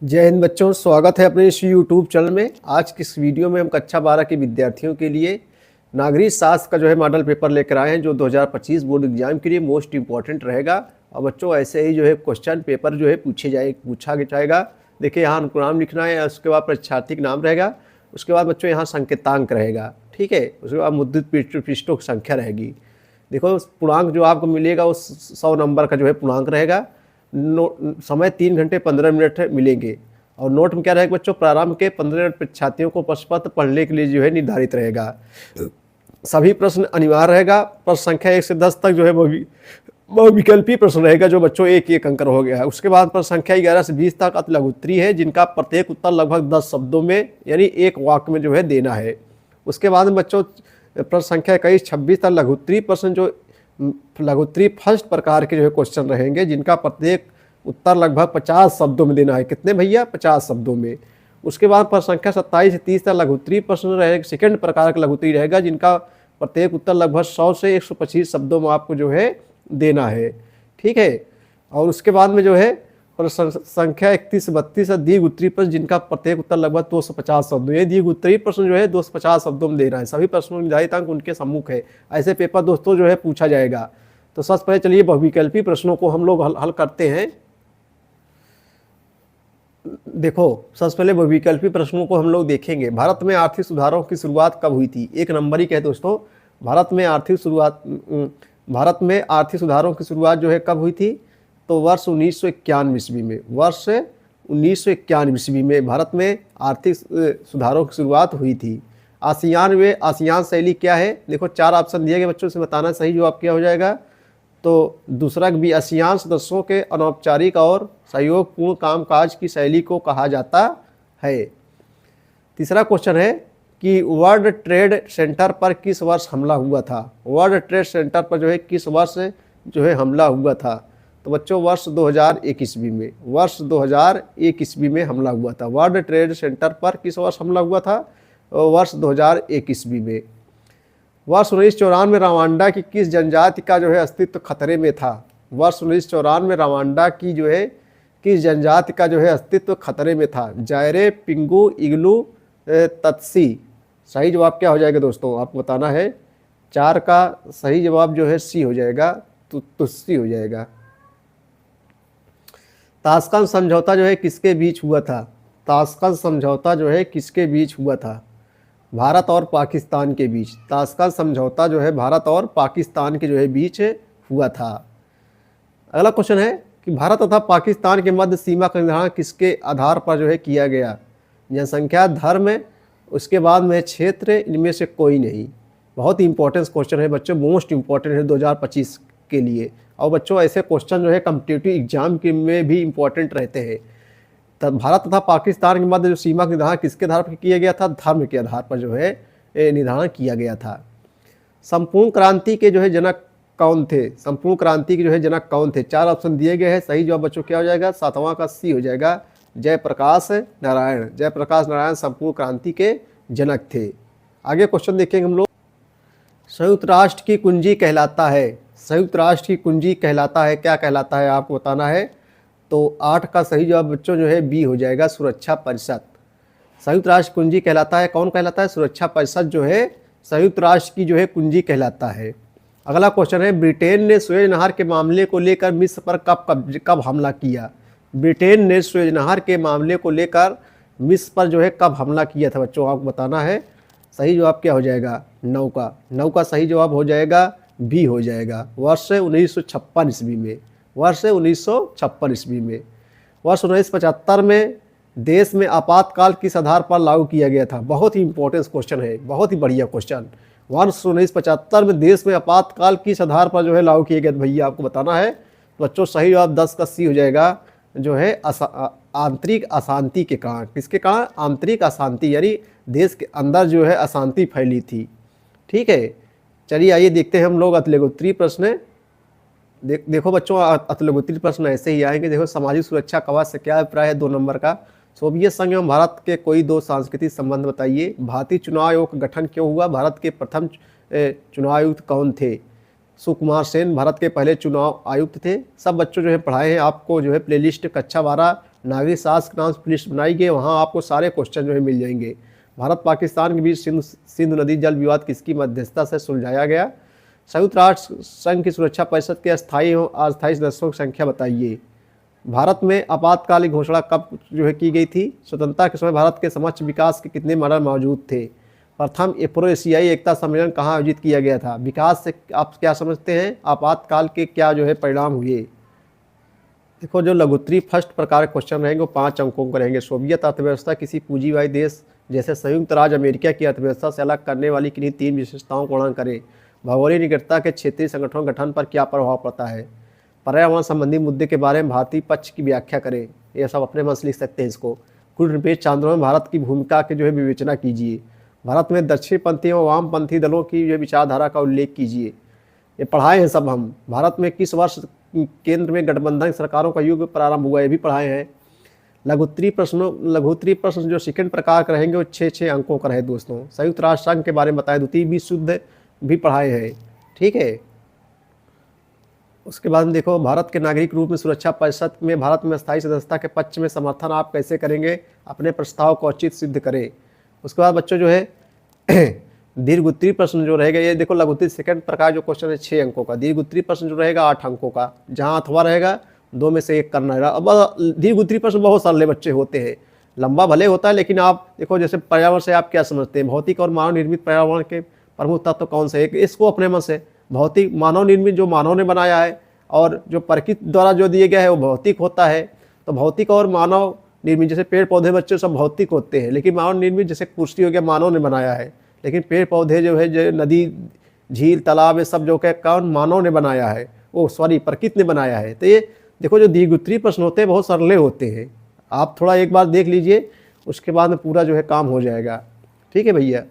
जय हिंद बच्चों, स्वागत है अपने इस यूट्यूब चैनल में। आज की इस वीडियो में हम कक्षा 12 के विद्यार्थियों के लिए नागरिक शास्त्र का मॉडल पेपर लेकर आए हैं, जो 2025 बोर्ड एग्जाम के लिए मोस्ट इंपॉर्टेंट रहेगा। और बच्चों ऐसे ही क्वेश्चन पेपर पूछा जाएगा। देखिए यहाँ अनुक्रम लिखना है, उसके बाद परीक्षार्थी का नाम रहेगा, उसके बाद बच्चों यहाँ संकेतांक रहेगा, ठीक है। उसके बाद मुद्रित पृष्ठों की संख्या रहेगी। देखो पूर्णांक जो आपको मिलेगा वो 100 नंबर का पूर्णांक रहेगा। समय 3 घंटे 15 मिनट मिलेंगे। और नोट में क्या रहेगा बच्चों, प्रारंभ के 15 मिनट परीक्षार्थियों को प्रश्न पत्र पढ़ने के लिए निर्धारित रहेगा। सभी प्रश्न अनिवार्य रहेगा। प्रश्न संख्या 1 से 10 तक बहुविकल्पी प्रश्न रहेगा, जो बच्चों एक अंक हो गया है। उसके बाद प्रश्न संख्या 11 से 20 तक अति लघु उत्तरीय है, जिनका प्रत्येक उत्तर लगभग 10 शब्दों में यानी एक वाक्य में देना है। उसके बाद में बच्चों प्रश्न संख्या 21-26 तक लघु उत्तरीय प्रश्न लघु उत्तरीय फर्स्ट प्रकार के क्वेश्चन रहेंगे, जिनका प्रत्येक उत्तर लगभग 50 शब्दों में देना है। कितने भैया? 50 शब्दों में। उसके बाद प्रश्न संख्या 27 से 30 तक लघु उत्तरीय प्रश्न रहेगा, सेकंड प्रकार का लघु उत्तरीय रहेगा, जिनका प्रत्येक उत्तर लगभग 100 से 125 शब्दों में आपको देना है, ठीक है। और उसके बाद में प्रश्न संख्या 31 से 32 दीर्घ उत्तरीय प्रश्न, जिनका प्रत्येक उत्तर लगभग 250 शब्दों। ये दीर्घ उत्तरीय प्रश्न 250 शब्दों में देना है। सभी प्रश्नों निर्धारित अंक उनके सम्मुख है। ऐसे पेपर दोस्तों पूछा जाएगा। तो सबसे पहले चलिए बहुविकल्पी प्रश्नों को हम लोग हल करते हैं। देखो सबसे पहले बहुविकल्पी प्रश्नों को हम लोग देखेंगे। भारत में आर्थिक सुधारों की शुरुआत कब हुई थी? एक नंबर ही कहे दोस्तों। भारत में आर्थिक सुधारों की शुरुआत कब हुई थी? तो वर्ष 1991 ईस्वी में। वर्ष 1991 ईस्वी में भारत में आर्थिक सुधारों की शुरुआत हुई थी। आसियान शैली क्या है? देखो 4 ऑप्शन दिए गए बच्चों से बताना सही जवाब क्या हो जाएगा। तो दूसरा भी आसियान सदस्यों के अनौपचारिक और सहयोगपूर्ण कामकाज की शैली को कहा जाता है। तीसरा क्वेश्चन है कि वर्ल्ड ट्रेड सेंटर पर किस वर्ष हमला हुआ था? वर्ल्ड ट्रेड सेंटर पर किस वर्ष हमला हुआ था? तो बच्चों वर्ष 2001 ईस्वी में। वर्ष 2001 ईस्वी में हमला हुआ था। वर्ल्ड ट्रेड सेंटर पर किस वर्ष हमला हुआ था? वर्ष 2001 ईस्वी में। वर्ष 1994 में रवांडा की किस जनजाति का अस्तित्व खतरे में था? वर्ष 1994 में रवांडा की किस जनजाति का अस्तित्व खतरे में था? जायरे, पिंगू, इग्लू, तत्सी। सही जवाब क्या हो जाएगा दोस्तों? आपको बताना है। 4 का सही जवाब सी हो जाएगा, तुस्सी हो जाएगा। ताशकंद समझौता किसके बीच हुआ था? ताशकंद समझौता किसके बीच हुआ था? भारत और पाकिस्तान के बीच। ताशकंद समझौता भारत और पाकिस्तान के बीच हुआ था। अगला क्वेश्चन है कि भारत तथा पाकिस्तान के मध्य सीमा का निर्धारण किसके आधार पर किया गया? जनसंख्या, धर्म, उसके बाद में क्षेत्र, इनमें से कोई नहीं। बहुत ही इंपॉर्टेंट क्वेश्चन है बच्चों, मोस्ट इंपॉर्टेंट है 2025 के लिए। और बच्चों ऐसे क्वेश्चन कॉम्पिटिटिव एग्जाम के में भी इंपॉर्टेंट रहते हैं। तब भारत तथा पाकिस्तान के मध्य सीमा का निर्धारण किसके आधार पर किया गया था? धर्म के आधार पर निर्धारण किया गया था। संपूर्ण क्रांति के जनक कौन थे? संपूर्ण क्रांति के जनक कौन थे? 4 ऑप्शन दिए गए हैं। सही जवाब बच्चों क्या हो जाएगा? 7वां का सी हो जाएगा, जयप्रकाश नारायण। जयप्रकाश नारायण संपूर्ण क्रांति के जनक थे। आगे क्वेश्चन देखेंगे हम लोग। संयुक्त राष्ट्र की कुंजी कहलाता है। संयुक्त राष्ट्र की कुंजी कहलाता है, क्या कहलाता है आपको बताना है। तो 8 का सही जवाब बच्चों बी हो जाएगा, सुरक्षा परिषद। संयुक्त राष्ट्र कुंजी कहलाता है, कौन कहलाता है? सुरक्षा परिषद संयुक्त राष्ट्र की कुंजी कहलाता है। अगला क्वेश्चन है, ब्रिटेन ने सुएज नहर के मामले को लेकर मिस्र पर कब हमला किया? ब्रिटेन ने सुएज नहर के मामले को लेकर मिस्र पर कब हमला किया था बच्चों? आपको बताना है। सही जवाब क्या हो जाएगा? 9 का। 9 का सही जवाब हो जाएगा, बी हो जाएगा, वर्ष 1956 ईस्वी में। वर्ष 1956 ईस्वी में। वर्ष 1975 में देश में आपातकाल किस आधार पर लागू किया गया था? बहुत ही इंपॉर्टेंट क्वेश्चन है, बहुत ही बढ़िया क्वेश्चन। वर्ष 1975 में देश में आपातकाल किस आधार पर लागू किया गया था भैया? आपको बताना है। तो बच्चों सही जवाब 10 का सी हो जाएगा, आंतरिक अशांति के कारण। किसके कारण? आंतरिक अशांति, यानी देश के अंदर अशांति फैली थी, ठीक है। चलिए आइए देखते हैं हम लोग अति लघु उत्तरीय प्रश्न। देखो बच्चों अति लघु उत्तरीय प्रश्न ऐसे ही आएंगे। देखो सामाजिक सुरक्षा कवच से क्या अभिप्राय है? 2 नंबर का। सोवियत संघ एवं भारत के कोई 2 सांस्कृतिक संबंध बताइए। भारतीय चुनाव आयोग का गठन क्यों हुआ? भारत के प्रथम चुनाव आयुक्त कौन थे? सुकुमार सेन भारत के पहले चुनाव आयुक्त थे। सब बच्चों जो है पढ़ाए हैं आपको जो है प्लेलिस्ट कक्षा 12 नागरिक शास्त्र नाम से प्लेलिस्ट बनाई गई, वहाँ आपको सारे क्वेश्चन जो है मिल जाएंगे। भारत पाकिस्तान के बीच सिंधु नदी जल विवाद किसकी मध्यस्थता से सुलझाया गया? संयुक्त राष्ट्र संघ की सुरक्षा परिषद के अस्थायी और अस्थायी सदस्यों की संख्या बताइए। भारत में आपातकाल की घोषणा कब जो है की गई थी? स्वतंत्रता के समय भारत के समक्ष विकास के कितने मॉडल मौजूद थे? प्रथम एफ्रो एशियाई एकता सम्मेलन कहाँ आयोजित किया गया था? विकास से आप क्या समझते हैं? आपातकाल के क्या जो है परिणाम हुए? देखो जो लघुत्तरी फर्स्ट प्रकार के क्वेश्चन रहेंगे वो 5 अंकों के रहेंगे। सोवियत अर्थव्यवस्था किसी पूंजीवादी देश जैसे संयुक्त राज्य अमेरिका की अर्थव्यवस्था से अलग करने वाली किन्हीं 3 विशेषताओं को वर्णन करें। भौगोलिक निकटता के क्षेत्रीय संगठनों गठन पर क्या प्रभाव पड़ता है? पर्यावरण संबंधी मुद्दे के बारे में भारतीय पक्ष की व्याख्या करें। ये सब अपने मन से लिख सकते हैं इसको। कुल निरपेक्ष आंदोलन में भारत की भूमिका के जो है विवेचना कीजिए। भारत में दक्षिणपंथी और वामपंथी दलों की जो विचारधारा का उल्लेख कीजिए। ये पढ़ाए हैं सब हम। भारत में किस वर्ष केंद्र में गठबंधन सरकारों का युग प्रारंभ हुआ, ये भी पढ़ाए हैं। लघुत्तरी प्रश्न जो सेकंड प्रकार के रहेंगे वो 6 अंकों का रहे दोस्तों। संयुक्त राष्ट्र संघ के बारे में बताएं। द्वितीय विश्व युद्ध भी पढ़ाए हैं, ठीक है। उसके बाद देखो भारत के नागरिक रूप में सुरक्षा परिषद में भारत में स्थायी सदस्यता के पक्ष में समर्थन आप कैसे करेंगे? अपने प्रस्ताव को उचित सिद्ध करें। उसके बाद बच्चों जो है दीर्घ उत्तरी प्रश्न जो रहेगा, ये देखो लघुत्तरी सेकंड प्रकार जो क्वेश्चन है 6 अंकों का। दीर्घ उत्तरी प्रश्न जो रहेगा 8 अंकों का, जहाँ अथवा रहेगा 2 में से 1 करना रहेगा। अब दीर्घ उत्तरी प्रश्न बहुत सारे बच्चे होते हैं, लंबा भले होता है, लेकिन आप देखो जैसे पर्यावरण से आप क्या समझते हैं? भौतिक और मानव निर्मित पर्यावरण के प्रमुख तत्व कौन से? एक इसको अपने मन से भौतिक मानव निर्मित जो मानव ने बनाया है, और जो प्रकृति द्वारा जो दिया गया है वो भौतिक होता है। तो भौतिक और मानव निर्मित जैसे पेड़ पौधे बच्चे सब भौतिक होते हैं, लेकिन मानव निर्मित जैसे कुर्सी हो गया मानव ने बनाया है, लेकिन पेड़ पौधे जो है जो नदी झील तालाब ये सब जो क्या कौन मानव ने बनाया है, वो सॉरी प्रकृति ने बनाया है। तो ये देखो जो दीर्घोत्तरी प्रश्न होते हैं बहुत सरले होते हैं, आप थोड़ा एक बार देख लीजिए, उसके बाद में पूरा जो है काम हो जाएगा। ठीक है भैया।